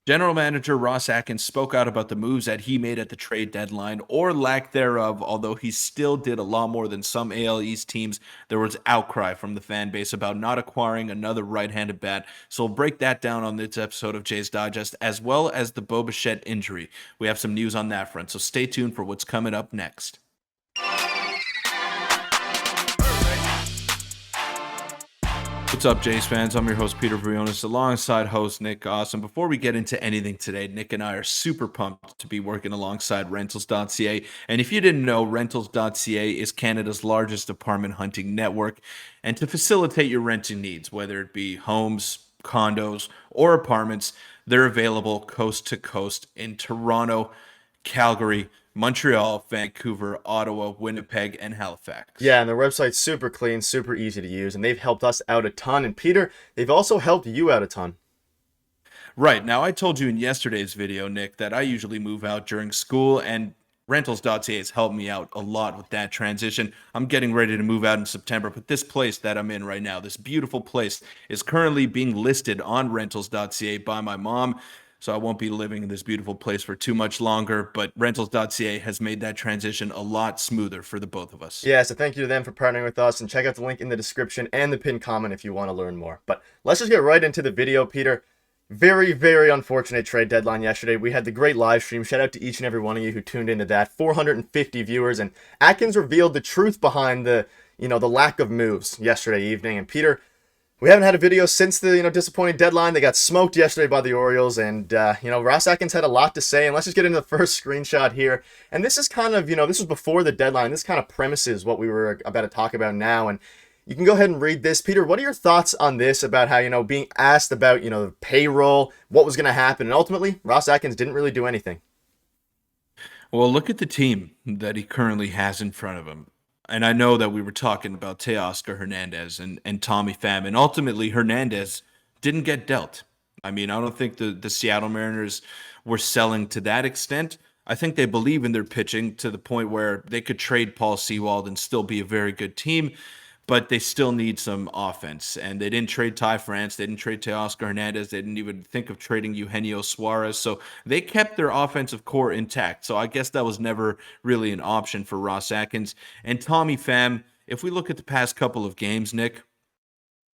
General Manager Ross Atkins spoke out about the moves that he made at the trade deadline or lack thereof, although he still did a lot more than some AL East teams. There was outcry from the fan base about not acquiring another right-handed bat. So we'll break that down on this episode of Jay's Digest, as well as the Bo Bichette injury. We have some news on that front, so stay tuned for what's coming up next. What's up, Jays fans? I'm your host, Peter Vryonis, alongside host Nick Gosse. And before we get into anything today, Nick and I are super pumped to be working alongside Rentals.ca. And if you didn't know, Rentals.ca is Canada's largest apartment hunting network. And to facilitate your renting needs, whether it be homes, condos, or apartments, they're available coast to coast in Toronto, Calgary, Montreal, Vancouver, Ottawa, Winnipeg, and Halifax. Yeah, and their website's super clean, super easy to use, and they've helped us out a ton. And Peter, they've also helped you out a ton. Right. Now, I told you in yesterday's video, Nick, that I usually move out during school, and Rentals.ca has helped me out a lot with that transition. I'm getting ready to move out in September, but this place that I'm in right now, this beautiful place, is currently being listed on Rentals.ca by my mom. So I won't be living in this beautiful place for too much longer, but Rentals.ca has made that transition a lot smoother for the both of us. Yeah, so thank you to them for partnering with us, and check out the link in the description and the pinned comment if you want to learn more. But let's just get right into the video, Peter. Very, very unfortunate trade deadline yesterday. We had the great live stream. Shout out to each and every one of you who tuned into that. 450 viewers, and Atkins revealed the truth behind the lack of moves yesterday evening. And Peter, we haven't had a video since the disappointing deadline. They got smoked yesterday by the Orioles, and Ross Atkins had a lot to say. And let's just get into the first screenshot here. And this is kind of this was before the deadline. This kind of premises what we were about to talk about now. And you can go ahead and read this, Peter. What are your thoughts on this? About how being asked about the payroll, what was going to happen, and ultimately Ross Atkins didn't really do anything. Well, look at the team that he currently has in front of him. And I know that we were talking about Teoscar Hernandez and Tommy Pham, and ultimately Hernandez didn't get dealt. I mean, I don't think the Seattle Mariners were selling to that extent. I think they believe in their pitching to the point where they could trade Paul Sewald and still be a very good team, but they still need some offense. And they didn't trade Ty France. They didn't trade Teoscar Hernandez. They didn't even think of trading Eugenio Suarez. So they kept their offensive core intact. So I guess that was never really an option for Ross Atkins. And Tommy Pham, if we look at the past couple of games, Nick,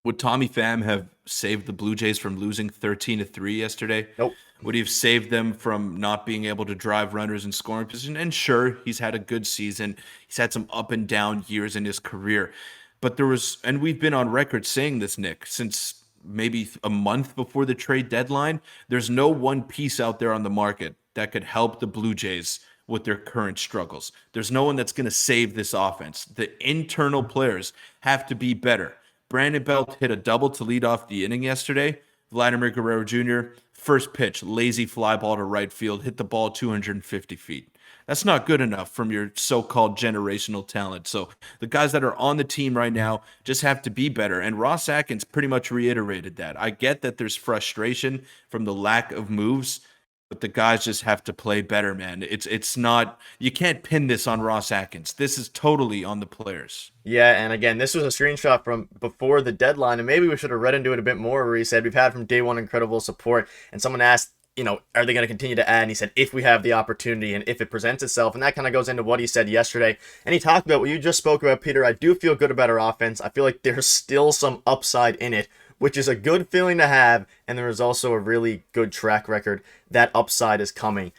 would Tommy Pham have saved the Blue Jays from losing 13-3 yesterday? Nope. Would he have saved them from not being able to drive runners in scoring position? And sure, he's had a good season. He's had some up and down years in his career. But and we've been on record saying this, Nick, since maybe a month before the trade deadline, there's no one piece out there on the market that could help the Blue Jays with their current struggles. There's no one that's going to save this offense. The internal players have to be better. Brandon Belt hit a double to lead off the inning yesterday. Vladimir Guerrero Jr., first pitch, lazy fly ball to right field, hit the ball 250 feet. That's not good enough from your so-called generational talent. So the guys that are on the team right now just have to be better. And Ross Atkins pretty much reiterated that. I get that there's frustration from the lack of moves, but the guys just have to play better, man. It's not, you can't pin this on Ross Atkins. This is totally on the players. Yeah, and again, this was a screenshot from before the deadline, and maybe we should have read into it a bit more, where he said, we've had from day one incredible support, and someone asked, are they going to continue to add? And he said, if we have the opportunity and if it presents itself. And that kind of goes into what he said yesterday. And he talked about what you just spoke about, Peter. I do feel good about our offense. I feel like there's still some upside in it, which is a good feeling to have. And there is also a really good track record. That upside is coming.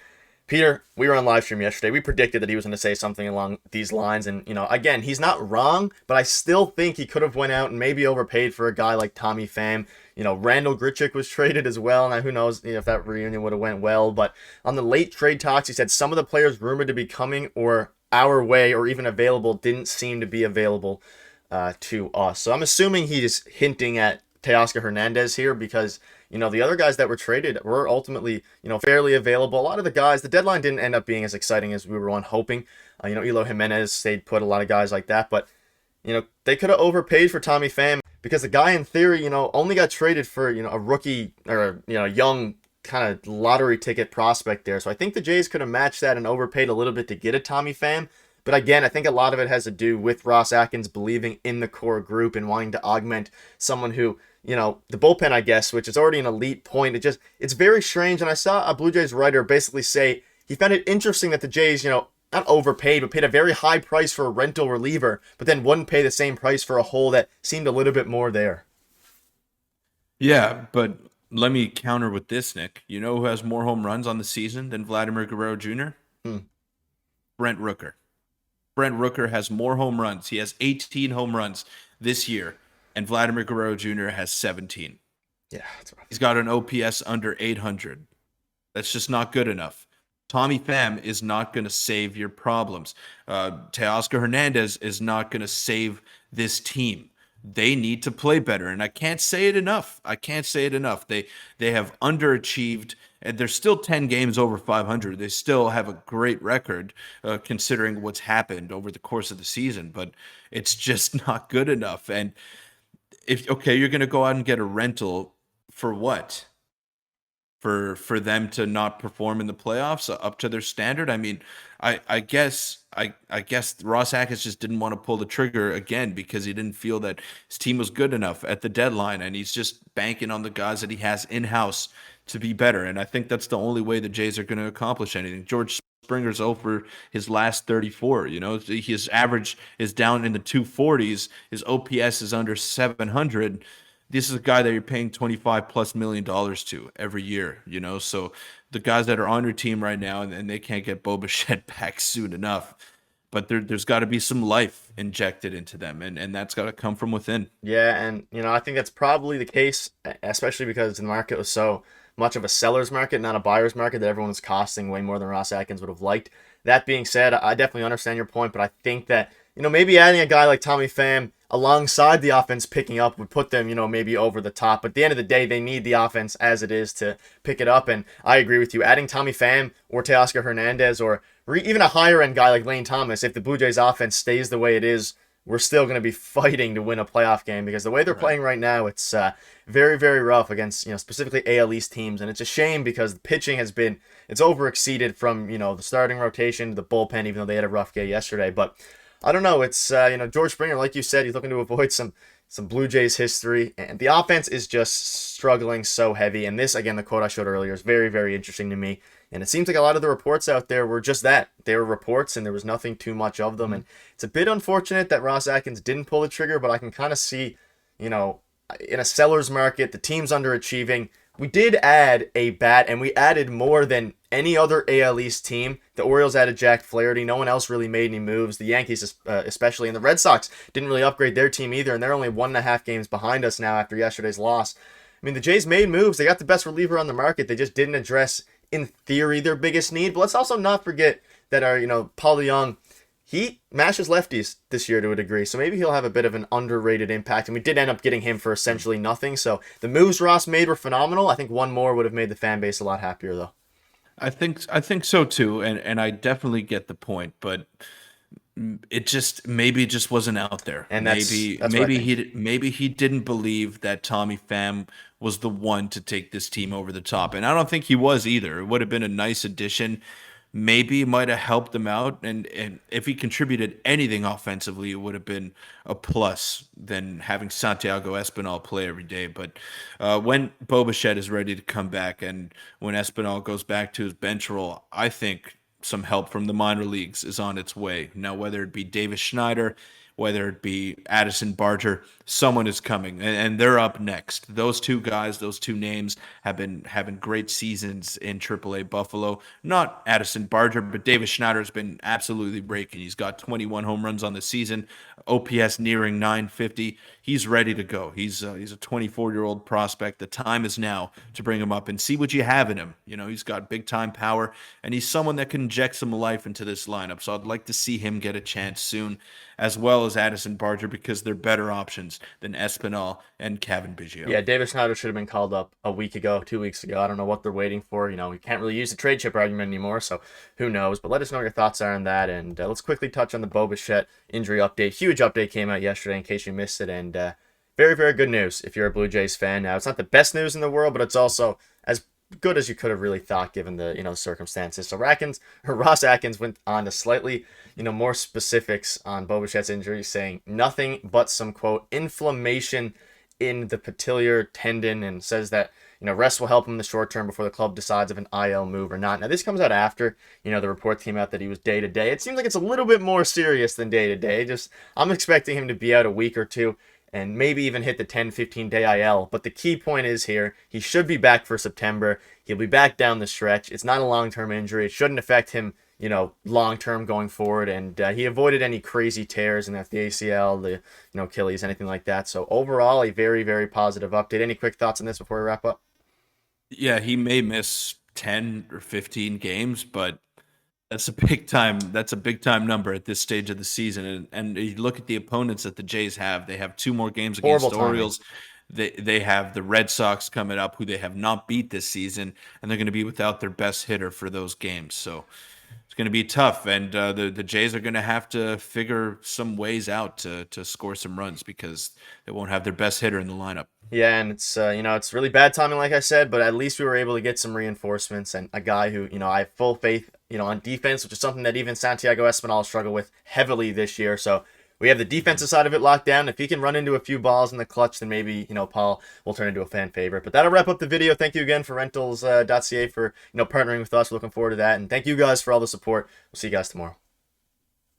Peter, we were on live stream yesterday. We predicted that he was going to say something along these lines. And, again, he's not wrong, but I still think he could have went out and maybe overpaid for a guy like Tommy Pham. Randall Grichuk was traded as well. Now, who knows if that reunion would have went well. But on the late trade talks, he said some of the players rumored to be coming or our way or even available didn't seem to be available to us. So I'm assuming he's hinting at Teoscar Hernandez here because, the other guys that were traded were ultimately, fairly available. A lot of the guys, the deadline didn't end up being as exciting as we were hoping. Elo Jimenez, they'd put a lot of guys like that. But, they could have overpaid for Tommy Pham because the guy in theory, only got traded for, a rookie or, young kind of lottery ticket prospect there. So I think the Jays could have matched that and overpaid a little bit to get a Tommy Pham. But again, I think a lot of it has to do with Ross Atkins believing in the core group and wanting to augment someone who, the bullpen, I guess, which is already an elite point. It's very strange. And I saw a Blue Jays writer basically say he found it interesting that the Jays, not overpaid, but paid a very high price for a rental reliever, but then wouldn't pay the same price for a hole that seemed a little bit more there. Yeah, but let me counter with this, Nick. You know who has more home runs on the season than Vladimir Guerrero Jr.? Hmm. Brent Rooker. Brent Rooker has more home runs. He has 18 home runs this year, and Vladimir Guerrero Jr. has 17. Yeah, that's rough. He's got an OPS under 800. That's just not good enough. Tommy Pham is not going to save your problems. Teoscar Hernandez is not going to save this team. They need to play better, and I can't say it enough. I can't say it enough. They have underachieved, and they're still 10 games over 500. They still have a great record, considering what's happened over the course of the season, but it's just not good enough. And if okay, you're going to go out and get a rental for what? For them to not perform in the playoffs up to their standard. I mean, I guess Ross Atkins just didn't want to pull the trigger again because he didn't feel that his team was good enough at the deadline, and he's just banking on the guys that he has in house to be better. And I think that's the only way the Jays are going to accomplish anything. George Springer's over his last 34. His average is down in the 240s. His OPS is under 700. This is a guy that you're paying 25 plus $1 million to every year. So the guys that are on your team right now, and they can't get Bo Bichette back soon enough, but there's got to be some life injected into them, and that's got to come from within. Yeah, and I think that's probably the case, especially because the market was so much of a seller's market, not a buyer's market, that everyone was costing way more than Ross Atkins would have liked. That being said, I definitely understand your point, but I think that, maybe adding a guy like Tommy Pham alongside the offense picking up would put them, maybe over the top. But at the end of the day, they need the offense as it is to pick it up. And I agree with you. Adding Tommy Pham or Teoscar Hernandez or even a higher end guy like Lane Thomas, if the Blue Jays offense stays the way it is, we're still going to be fighting to win a playoff game because the way they're Right. playing right now, it's very, very rough against, specifically AL East teams. And it's a shame because the pitching it's over exceeded from, the starting rotation to the bullpen, even though they had a rough day yesterday. But I don't know. It's George Springer, like you said, he's looking to avoid some Blue Jays history, and the offense is just struggling so heavy. And this, again, the quote I showed earlier is very, very interesting to me. And it seems like a lot of the reports out there were just that. They were reports, and there was nothing too much of them. And it's a bit unfortunate that Ross Atkins didn't pull the trigger, but I can kind of see, in a seller's market, the team's underachieving. We did add a bat, and we added more than any other AL East team. The Orioles added Jack Flaherty. No one else really made any moves. The Yankees, especially, and the Red Sox didn't really upgrade their team either, and they're only 1.5 games behind us now after yesterday's loss. I mean, the Jays made moves. They got the best reliever on the market. They just didn't address, in theory, their biggest need. But let's also not forget that Paul DeJong, he mashes lefties this year to a degree, so maybe he'll have a bit of an underrated impact. And we did end up getting him for essentially nothing. So the moves Ross made were phenomenal. I think one more would have made the fan base a lot happier, though. I think so too, and I definitely get the point, but maybe it just wasn't out there. And Maybe that's what I maybe think. he didn't believe that Tommy Pham was the one to take this team over the top, and I don't think he was either. It would have been a nice addition. Maybe it might have helped them out, and if he contributed anything offensively, it would have been a plus than having Santiago Espinal play every day. But when Bo Bichette is ready to come back, and when Espinal goes back to his bench role, I think some help from the minor leagues is on its way. Now, whether it be Davis Schneider, whether it be Addison Barger, someone is coming, and they're up next. Those two guys, those two names, have been having great seasons in AAA Buffalo. Not Addison Barger, but Davis Schneider has been absolutely breaking. He's got 21 home runs on the season, OPS nearing 950. He's ready to go. He's a 24-year-old prospect. The time is now to bring him up and see what you have in him. He's got big time power, and he's someone that can inject some life into this lineup. So I'd like to see him get a chance soon, as well as Addison Barger, because they're better options than Espinal and Kevin Biggio. Yeah, David Schneider should have been called up a week ago, 2 weeks ago. I don't know what they're waiting for. We can't really use the trade chip argument anymore, so who knows? But let us know what your thoughts are on that. And let's quickly touch on the Bo Bichette injury update. Huge update came out yesterday in case you missed it. And very, very good news if you're a Blue Jays fan. Now, it's not the best news in the world, but it's also as good as you could have really thought given the circumstances. So Ross Atkins went on to slightly more specifics on Bo Bichette's injury, saying nothing but some quote inflammation in the patellar tendon and says that, rest will help him in the short term before the club decides if an IL move or not. Now, this comes out after, the report came out that he was day to day. It seems like it's a little bit more serious than day to day. Just, I'm expecting him to be out a week or two and maybe even hit the 10-15 day IL. But the key point is here, he should be back for September. He'll be back down the stretch. It's not a long-term injury. It shouldn't affect him, long-term going forward. And he avoided any crazy tears in the ACL, the, Achilles, anything like that. So overall, a very, very positive update. Any quick thoughts on this before we wrap up? Yeah, he may miss 10 or 15 games, but that's a big time number at this stage of the season. And you look at the opponents that the Jays have. They have two more games against Horrible the timing. Orioles. They have the Red Sox coming up, who they have not beat this season, and they're going to be without their best hitter for those games. So it's going to be tough, and the Jays are going to have to figure some ways out to score some runs because they won't have their best hitter in the lineup. Yeah, and it's it's really bad timing, like I said, but at least we were able to get some reinforcements and a guy who I have full faith on defense, which is something that even Santiago Espinal struggled with heavily this year. So we have the defensive side of it locked down. If he can run into a few balls in the clutch, then maybe Paul will turn into a fan favorite. But that'll wrap up the video. Thank you again for Rentals.ca for partnering with us. We're looking forward to that, and thank you guys for all the support. We'll see you guys tomorrow.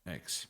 Thanks.